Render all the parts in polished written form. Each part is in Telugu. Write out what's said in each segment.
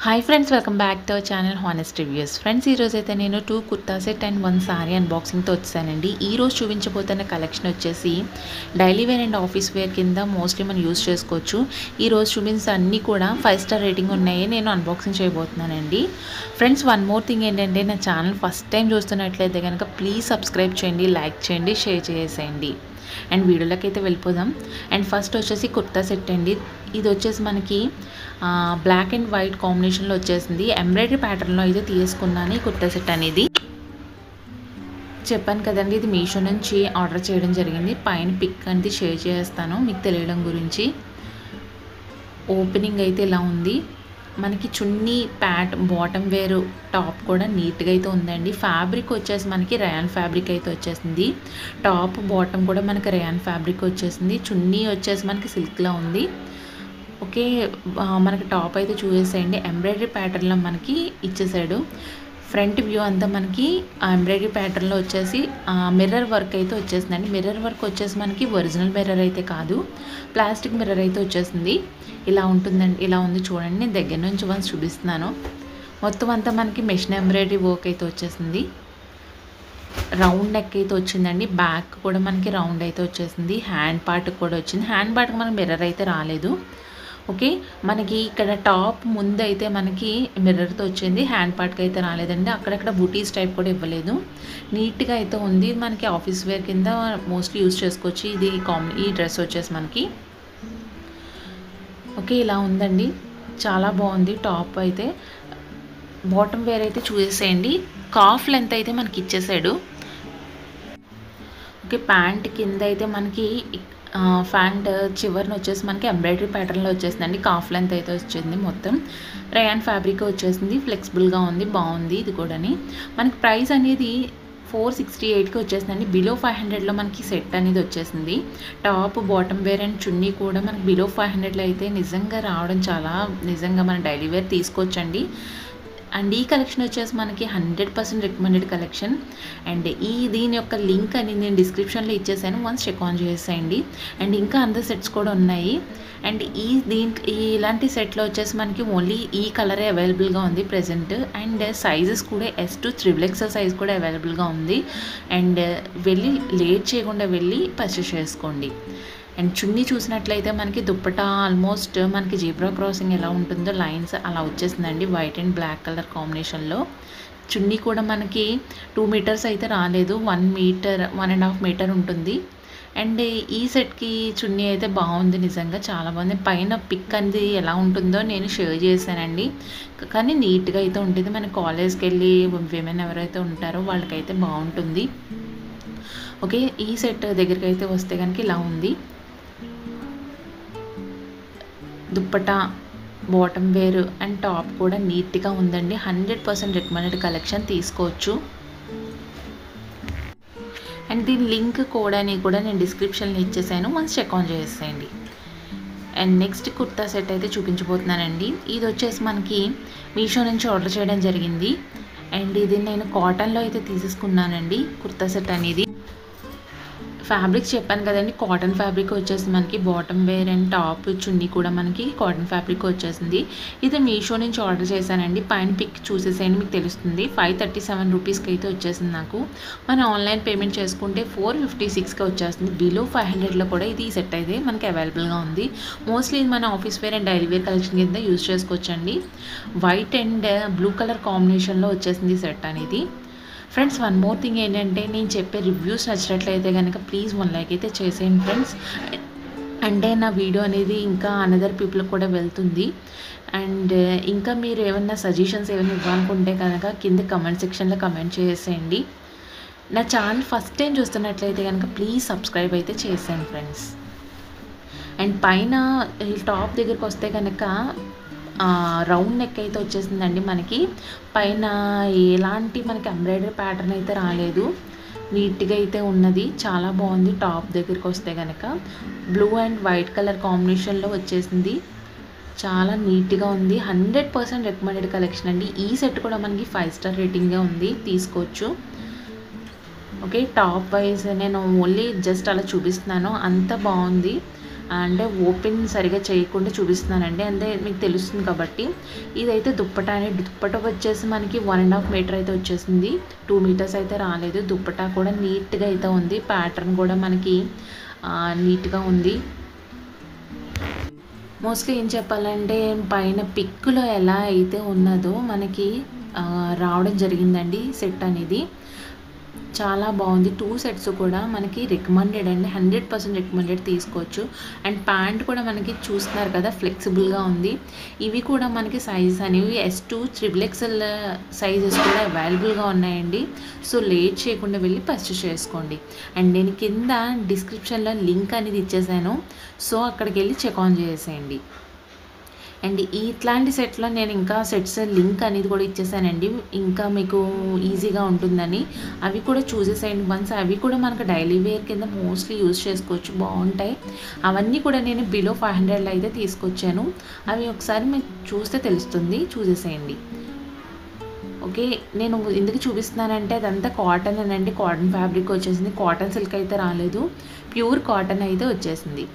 Hi friends, welcome back to our channel honest reviews. Friends, ఈరోజు అయితే నేను 2 కుర్తా సెట్ అండ్ 1 సారీ అన్బాక్సింగ్తో వచ్చానండి. ఈరోజు చూపించబోతున్న కలెక్షన్ వచ్చేసి daily wear and office wear కింద మోస్ట్లీ మనం యూస్ చేసుకోవచ్చు. ఈరోజు చూపించిన అన్నీ కూడా 5 స్టార్ రేటింగ్ ఉన్నాయి. నేను అన్బాక్సింగ్ చేయబోతున్నానండి. ఫ్రెండ్స్, వన్ మోర్ థింగ్ ఏంటంటే, నా ఛానల్ ఫస్ట్ టైం చూస్తున్నట్లయితే కనుక ప్లీజ్ సబ్స్క్రైబ్ చేయండి, లైక్ చేయండి, షేర్ చేసేయండి. అండ్ వీడియోలోకి అయితే వెళ్ళిపోదాం. అండ్ ఫస్ట్ వచ్చేసి కుర్తా సెట్ అండి. ఇది వచ్చేసి మనకి బ్లాక్ అండ్ వైట్ కాంబినేషన్లో వచ్చేసింది. ఎంబ్రాయిడరీ ప్యాటర్న్లో అయితే తీసుకున్నాను ఈ కుర్తా సెట్ అనేది. చెప్పాను కదండి, ఇది మీషో నుంచి ఆర్డర్ చేయడం జరిగింది. పైన పిక్ అనేది షేర్ చేస్తాను మీకు తెలియడం గురించి. ఓపెనింగ్ అయితే ఇలా ఉంది. మనకి చున్నీ బాటమ్ వేరు టాప్ కూడా నీట్గా అయితే ఉందండి. ఫ్యాబ్రిక్ వచ్చేసి మనకి రయాన్ ఫ్యాబ్రిక్ అయితే వచ్చేసింది. టాప్ బాటమ్ కూడా మనకి రయాన్ ఫ్యాబ్రిక్ వచ్చేసింది. చున్నీ వచ్చేసి మనకి సిల్క్లా ఉంది. ఓకే, మనకి టాప్ అయితే చూసేయండి. ఎంబ్రాయిడరీ ప్యాటర్న్లో మనకి ఇచ్చేసాడు. ఫ్రంట్ వ్యూ అంతా మనకి ఎంబ్రాయిడరీ ప్యాటర్న్లో వచ్చేసి మిర్రర్ వర్క్ అయితే వచ్చేసిందండి. మిర్రర్ వర్క్ వచ్చేసి మనకి ఒరిజినల్ మిర్రర్ అయితే కాదు, ప్లాస్టిక్ మిర్రర్ అయితే వచ్చేసింది. ఇలా ఉంటుందండి. ఇలా ఉంది చూడండి. నేను దగ్గర నుంచి వన్స్ చూపిస్తున్నాను. మొత్తం అంతా మనకి మెషిన్ ఎంబ్రాయిడరీ వర్క్ అయితే వచ్చేసింది. రౌండ్ నెక్ అయితే వచ్చిందండి. బ్యాక్ కూడా మనకి రౌండ్ అయితే వచ్చేసింది. హ్యాండ్ పార్ట్ కూడా వచ్చింది. హ్యాండ్ పార్ట్కి మనకి మిర్రర్ అయితే రాలేదు. ఓకే, మనకి ఇక్కడ టాప్ ముందు అయితే మనకి మిర్రర్తో వచ్చింది. హ్యాండ్ పార్ట్కి అయితే రాలేదండి. అక్కడక్కడ బూటీస్ టైప్ కూడా ఇవ్వలేదు. నీట్గా అయితే ఉంది. మనకి ఆఫీస్ వేర్ కింద మోస్ట్లీ యూజ్ చేసుకోవచ్చు. ఇది ఈ డ్రెస్ వచ్చేసి మనకి ఓకే ఇలా ఉందండి. చాలా బాగుంది. టాప్ అయితే బాటమ్ వేర్ అయితే చూసేసేయండి. కాఫ్ లెంత్ అయితే మనకి ఇచ్చేసాడు. ఓకే, ప్యాంట్ కింద అయితే మనకి ప్యాంట్ చివరిని వచ్చేసి మనకి ఎంబ్రాయిడరీ ప్యాటర్న్లో వచ్చేసిందండి. కాఫ్ లెంత్ అయితే వచ్చింది. మొత్తం రయాన్ ఫ్యాబ్రిక్ వచ్చేసింది. ఫ్లెక్సిబుల్గా ఉంది, బాగుంది. ఇది కూడాని మనకి ప్రైస్ అనేది 468కి వచ్చేసిందండి. బిలో 500లో మనకి సెట్ అనేది వచ్చేసింది. టాప్ బాటమ్ వేర్ అండ్ చున్నీ కూడా మనకి బిలో 500లో అయితే నిజంగా రావడం చాలా నిజంగా మన డైలీ వేర్ తీసుకోవచ్చండి. అండ్ ఈ కలెక్షన్ వచ్చేసి మనకి 100% రికమెండెడ్ కలెక్షన్. అండ్ దీని యొక్క లింక్ అని నేను డిస్క్రిప్షన్లో ఇచ్చేసాను. వన్స్ చెక్ ఆన్ చేసేయండి. అండ్ ఇంకా అందర్ సెట్స్ కూడా ఉన్నాయి. అండ్ ఇలాంటి సెట్లో వచ్చేసి మనకి ఓన్లీ ఈ కలరే అవైలబుల్గా ఉంది ప్రజెంట్. అండ్ సైజెస్ కూడా S to XXL సైజ్ కూడా అవైలబుల్గా ఉంది. అండ్ లేట్ చేయకుండా వెళ్ళి పర్చేస్ చేసుకోండి. అండ్ చున్నీ చూసినట్లయితే మనకి దుప్పటా ఆల్మోస్ట్ మనకి జీబ్రా క్రాసింగ్ ఎలా ఉంటుందో లైన్స్ అలా వచ్చేసిందండి. వైట్ అండ్ బ్లాక్ కలర్ కాంబినేషన్లో. చున్నీ కూడా మనకి 2 మీటర్స్ అయితే రాలేదు. 1 మీటర్ 1.5 మీటర్ ఉంటుంది. అండ్ ఈ సెట్కి చున్నీ అయితే బాగుంది. నిజంగా చాలా బాగుంది. పైన పిక్ అనేది ఎలా ఉంటుందో నేను షేర్ చేశానండి. కానీ నీట్గా అయితే ఉంటుంది. మన కాలేజ్కి వెళ్ళి విమెన్ ఎవరైతే ఉంటారో వాళ్ళకైతే బాగుంటుంది. ఓకే, ఈ సెట్ దగ్గరికి అయితే వస్తే కనుక ఇలా ఉంది. Dupatta bottom wear and top కూడా నీట్గా ఉందండి. 100% రికమెండెడ్ కలెక్షన్, తీసుకోవచ్చు. అండ్ దీని లింక్ కూడా నేను డిస్క్రిప్షన్లో ఇచ్చేసాను. వన్స్ చెక్ ఆన్ చేసేయండి. అండ్ నెక్స్ట్ కుర్తా సెట్ అయితే చూపించబోతున్నానండి. ఇది వచ్చేసి మనకి మీషో నుంచి ఆర్డర్ చేయడం జరిగింది. అండ్ ఇది నేను కాటన్లో అయితే తీసేసుకున్నానండి. కుర్తా సెట్ అనేది ఫ్యాబ్రిక్స్ చెప్పాను కదండి. కాటన్ ఫ్యాబ్రిక్ వచ్చేసి మనకి బాటమ్ వేర్ అండ్ టాప్ చున్నీ కూడా మనకి కాటన్ ఫ్యాబ్రిక్ వచ్చేసింది. ఇది మీషో నుంచి ఆర్డర్ చేశానండి. పైన పిక్ చూసేసేయండి, మీకు తెలుస్తుంది. 537 రూపీస్కి అయితే వచ్చేసింది నాకు. మనం ఆన్లైన్ పేమెంట్ చేసుకుంటే 456కి వచ్చేస్తుంది. బిలో 500లో కూడా ఇది సెట్ అయితే మనకి అవైలబుల్గా ఉంది. మోస్ట్లీ ఇది మన office wear and daily wear collection కింద యూజ్ చేసుకోవచ్చండి. వైట్ అండ్ బ్లూ కలర్ కాంబినేషన్లో వచ్చేసింది సెట్ అనేది. ఫ్రెండ్స్, వన్ మోర్ థింగ్ ఏంటంటే, నేను చెప్పే రివ్యూస్ నచ్చినట్లయితే కనుక ప్లీజ్ 1 లైక్ అయితే చేసేయండి ఫ్రెండ్స్. అంటే నా వీడియో అనేది ఇంకా అనదర్ పీపుల్ కూడా వెళ్తుంది. అండ్ ఇంకా మీరు ఏమన్నా సజెషన్స్ ఏమైనా ఇవ్వాలనుకుంటే కనుక కింద కమెంట్ సెక్షన్లో కమెంట్ చేసేయండి. నా ఛానల్ ఫస్ట్ టైం చూస్తున్నట్లయితే కనుక ప్లీజ్ సబ్స్క్రైబ్ అయితే చేసేయండి ఫ్రెండ్స్. అండ్ పైన టాప్ దగ్గరికి వస్తే కనుక రౌండ్ నెక్ అయితే వచ్చేసిందండి. మనకి పైన ఎలాంటి మనకి ఎంబ్రాయిడరీ ప్యాటర్న్ అయితే రాలేదు. నీట్గా అయితే ఉన్నది. చాలా బాగుంది. టాప్ దగ్గరికి వస్తే కనుక బ్లూ అండ్ వైట్ కలర్ కాంబినేషన్లో వచ్చేసింది. చాలా నీట్గా ఉంది. 100% రికమెండెడ్ కలెక్షన్ అండి. ఈ సెట్ కూడా మనకి 5 స్టార్ రేటింగ్గా ఉంది, తీసుకోవచ్చు. ఓకే, టాప్ వైజ్ నేను ఓన్లీ జస్ట్ అలా చూపిస్తున్నాను. అంత బాగుంది. అంటే ఓపెన్ సరిగా చేయకుండా చూపిస్తున్నానండి, అంటే మీకు తెలుస్తుంది కాబట్టి. ఇదైతే దుప్పటా అండి. దుప్పట వచ్చేసి మనకి 1.5 మీటర్ అయితే వచ్చేసింది, 2 మీటర్స్ అయితే రాలేదు. దుప్పటా కూడా నీట్గా అయితే ఉంది, ప్యాటర్న్ కూడా మనకి నీట్గా ఉంది. మోస్ట్లీ ఏం చెప్పాలంటే పైన పిక్లో ఎలా అయితే ఉన్నదో మనకి రావడం జరిగిందండి సెట్ అనేది. చాలా బాగుంది. 2 సెట్స్ కూడా మనకి రికమెండెడ్ అండి, 100% రికమెండెడ్, తీసుకోవచ్చు. అండ్ ప్యాంట్ కూడా మనకి చూస్తున్నారు కదా ఫ్లెక్సిబుల్గా ఉంది. ఇవి కూడా మనకి సైజెస్ అనేవి S2 XXL సైజెస్ కూడా అవైలబుల్గా ఉన్నాయండి. సో లేట్ చేయకుండా వెళ్ళి పర్చేస్ చేసుకోండి. అండ్ నేను కింద డిస్క్రిప్షన్లో లింక్ అనేది ఇచ్చేసాను, సో అక్కడికి వెళ్ళి చెక్ ఆన్ చేసేయండి. అండ్ ఇట్లాంటి సెట్లో నేను ఇంకా సెట్స్ లింక్ అనేది కూడా ఇచ్చేసానండి, ఇంకా మీకు ఈజీగా ఉంటుందని. అవి కూడా చూసేసేయండి వన్స్. అవి కూడా మనకు డైలీ వేర్ కింద మోస్ట్లీ యూజ్ చేసుకోవచ్చు, బాగుంటాయి. అవన్నీ కూడా నేను బిలో 500లో అయితే తీసుకొచ్చాను. అవి ఒకసారి మీరు చూస్తే తెలుస్తుంది, చూసేసేయండి. ఓకే, నేను ఎందుకు చూపిస్తున్నానంటే అదంతా కాటన్ అనండి, కాటన్ ఫ్యాబ్రిక్ వచ్చేసింది, కాటన్ సిల్క్ అయితే రాలేదు, ప్యూర్ కాటన్ అయితే వచ్చేసింది.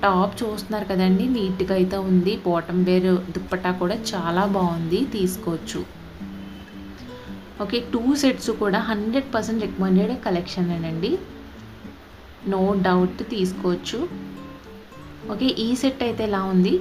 టాప్ చూస్తున్నారు కదండి, నీట్గా అయితే ఉంది. బాటమ్ వేర్ దుప్పట్టా కూడా చాలా బాగుంది, తీసుకోవచ్చు. ఓకే, 2 సెట్స్ కూడా 100% రికమెండెడ్ కలెక్షన్ అండి, నో డౌట్, తీసుకోవచ్చు. ఓకే, ఈ సెట్ అయితే ఎలా ఉంది.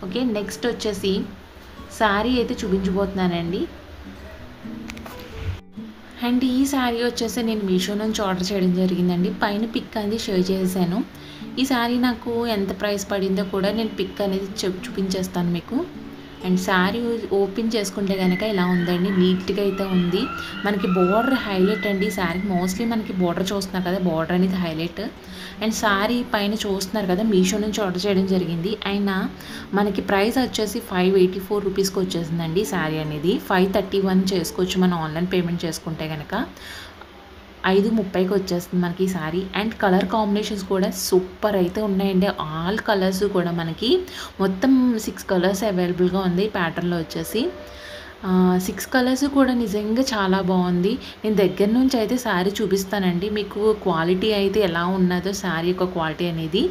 ఓకే, నెక్స్ట్ వచ్చేసి శారీ అయితే చూపించబోతున్నానండి. అండ్ ఈ శారీ వచ్చేసి నేను మీషో నుంచి ఆర్డర్ చేయడం జరిగిందండి. పైన పిక్ అనేది షేర్ చేశాను. ఈ శారీ నాకు ఎంత ప్రైస్ పడిందో కూడా నేను పిక్ అనేది చూపించేస్తాను మీకు. అండ్ శారీ ఓపెన్ చేసుకుంటే కనుక ఇలా ఉందండి, నీట్గా అయితే ఉంది. మనకి బోర్డర్ హైలైట్ అండి. శారీ మోస్ట్లీ మనకి బోర్డర్ చూస్తున్నారు కదా, బోర్డర్ అనేది హైలైట్. అండ్ శారీ పైన చూస్తున్నారు కదా, మీషో నుంచి ఆర్డర్ చేయడం జరిగింది. అయినా మనకి ప్రైస్ వచ్చేసి 584 రూపీస్కి వచ్చేసిందండి. శారీ అనేది 531 చేసుకోవచ్చు మనం ఆన్లైన్ పేమెంట్ చేసుకుంటే కనుక. 530కి వచ్చేస్తుంది మనకి ఈ శారీ. అండ్ కలర్ కాంబినేషన్స్ కూడా సూపర్ అయితే ఉన్నాయండి. ఆల్ కలర్స్ కూడా మనకి మొత్తం 6 కలర్స్ అవైలబుల్గా ఉంది ఈ ప్యాటర్న్లో వచ్చేసి. 6 కలర్స్ కూడా నిజంగా చాలా బాగుంది. నేను దగ్గర నుంచి అయితే శారీ చూపిస్తానండి మీకు, క్వాలిటీ అయితే ఎలా ఉన్నదో శారీ యొక్క క్వాలిటీ అనేది.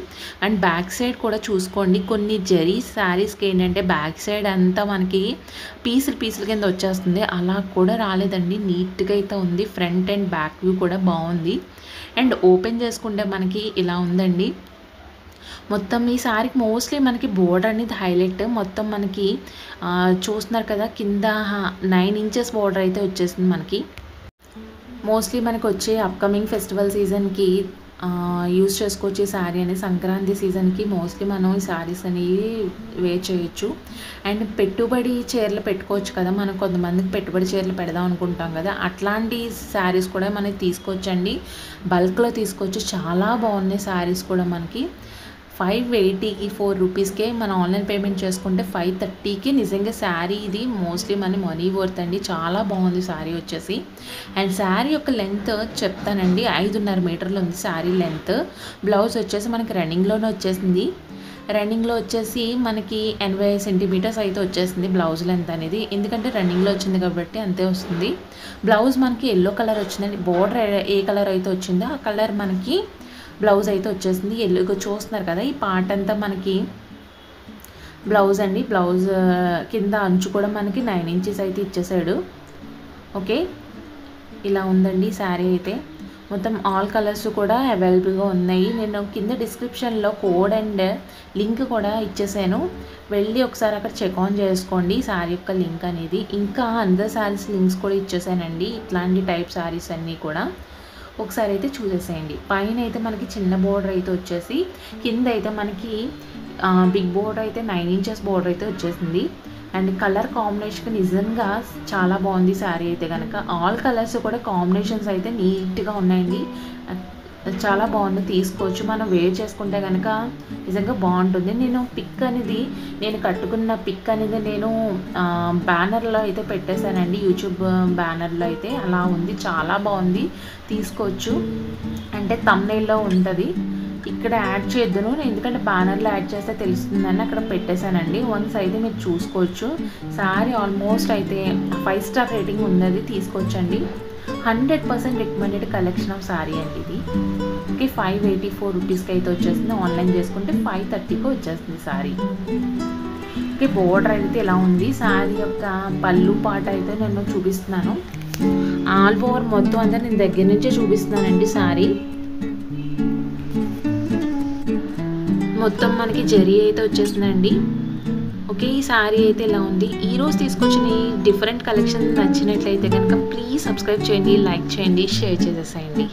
అండ్ బ్యాక్ సైడ్ కూడా చూసుకోండి, కొన్ని జరీ శారీస్కి ఏంటంటే బ్యాక్ సైడ్ అంతా మనకి పీసులు కింద వచ్చేస్తుంది, అలా కూడా రాలేదండి, నీట్గా అయితే ఉంది. ఫ్రంట్ అండ్ బ్యాక్ వ్యూ కూడా బాగుంది. అండ్ ఓపెన్ చేసుకుంటే మనకి ఇలా ఉందండి. మొత్తం ఈ శారీకి మోస్ట్లీ మనకి బోర్డర్ అనేది హైలైట్. మొత్తం మనకి చూస్తున్నారు కదా, కింద 9 ఇంచెస్ బోర్డర్ అయితే వచ్చేసింది మనకి. మోస్ట్లీ మనకి వచ్చే అప్కమింగ్ ఫెస్టివల్ సీజన్కి యూజ్ చేసుకోవచ్చు ఈ శారీ అనేది. సంక్రాంతి సీజన్కి మోస్ట్లీ మనం ఈ శారీస్ అనేవి వేర్ చేయొచ్చు. అండ్ పెట్టుబడి చీరలు పెట్టుకోవచ్చు కదా, మనం కొంతమందికి పెట్టుబడి చీరలు పెడదాం అనుకుంటాం కదా, అట్లాంటి శారీస్ కూడా మనకి తీసుకోవచ్చండి, బల్క్లో తీసుకోవచ్చు. చాలా బాగున్నాయి శారీస్ కూడా మనకి. 580కి 4 రూపీస్కే మనం ఆన్లైన్ పేమెంట్ చేసుకుంటే 530కి నిజంగా శారీ ఇది మోస్ట్లీ మనీ వర్త్ అండి. చాలా బాగుంది శారీ వచ్చేసి. అండ్ శారీ యొక్క లెంత్ చెప్తానండి, 5.5 మీటర్లు ఉంది శారీ లెంత్. బ్లౌజ్ వచ్చేసి మనకి రన్నింగ్లోనే వచ్చేసింది. రన్నింగ్లో వచ్చేసి మనకి 80 సెంటీమీటర్స్ అయితే వచ్చేసింది బ్లౌజ్ లెంత్ అనేది, ఎందుకంటే రన్నింగ్లో వచ్చింది కాబట్టి అంతే వస్తుంది. బ్లౌజ్ మనకి ఎల్లో కలర్ వచ్చిందండి. బోర్డర్ ఏ కలర్ అయితే వచ్చిందో ఆ కలర్ మనకి బ్లౌజ్ అయితే వచ్చేసింది. ఎల్లుగా చూస్తున్నారు కదా, ఈ పార్ట్ అంతా మనకి బ్లౌజ్ అండి. బ్లౌజ్ కింద అంచు కూడా మనకి 9 ఇంచెస్ అయితే ఇచ్చేసాడు. ఓకే, ఇలా ఉందండి శారీ అయితే. మొత్తం ఆల్ కలర్స్ కూడా అవైలబుల్గా ఉన్నాయి. నేను కింద డిస్క్రిప్షన్లో కోడ్ అండ్ లింక్ కూడా ఇచ్చేసాను, వెళ్ళి ఒకసారి అక్కడ చెక్ ఆన్ చేసుకోండి శారీ యొక్క లింక్ అనేది. ఇంకా అందర్ శారీస్ లింక్స్ కూడా ఇచ్చేసానండి, ఇట్లాంటి టైప్ శారీస్ అన్నీ కూడా ఒకసారి అయితే చూసేసేయండి. పైన అయితే మనకి చిన్న బోర్డర్ అయితే వచ్చేసి, కింద అయితే మనకి బిగ్ బోర్డర్ అయితే 9 ఇంచెస్ బోర్డర్ అయితే వచ్చేసింది. అండ్ కలర్ కాంబినేషన్ నిజంగా చాలా బాగుంది శారీ అయితే కనుక. ఆల్ కలర్స్ కూడా కాంబినేషన్స్ అయితే నీట్గా ఉన్నాయండి, చాలా బాగుంది, తీసుకోవచ్చు. మనం వేర్ చేసుకుంటే కనుక నిజంగా బాగుంటుంది. నేను కట్టుకున్న పిక్ అనేది నేను బ్యానర్లో అయితే పెట్టేశానండి, యూట్యూబ్ బ్యానర్లో అయితే అలా ఉంది, చాలా బాగుంది, తీసుకోవచ్చు. అంటే థంబ్నెయిల్లో ఉంటుంది, ఇక్కడ యాడ్ చేద్దును ఎందుకంటే బ్యానర్లో యాడ్ చేస్తే తెలుస్తుందని అక్కడ పెట్టేశానండి. వన్స్ అయితే మీరు చూసుకోవచ్చు. శారీ ఆల్మోస్ట్ అయితే 5 స్టార్ రేటింగ్ ఉన్నది, తీసుకోవచ్చండి. 100% రికమెండెడ్ కలెక్షన్ ఆఫ్ శారీ అండి ఇది. ఓకే, 584 రూపీస్కి అయితే వచ్చేస్తుంది. ఆన్లైన్ చేసుకుంటే 530కి వచ్చేస్తుంది శారీ. ఓకే, బోర్డర్ అయితే ఇలా ఉంది. శారీ యొక్క పళ్ళు పాట అయితే నేను చూపిస్తున్నాను. ఆల్ ఓవర్ మొత్తం అంతా నేను దగ్గర నుంచే చూపిస్తున్నానండి. శారీ మొత్తం మనకి జరీ అయితే వచ్చేస్తుందండి. ఓకే, ఈ శారీ అయితే ఇలా ఉంది. ఈరోజు తీసుకొచ్చిన డిఫరెంట్ కలెక్షన్ నచ్చినట్లయితే కనుక ప్లీజ్ సబ్స్క్రైబ్ చేయండి, లైక్ చేయండి, షేర్ చేసేసేయండి.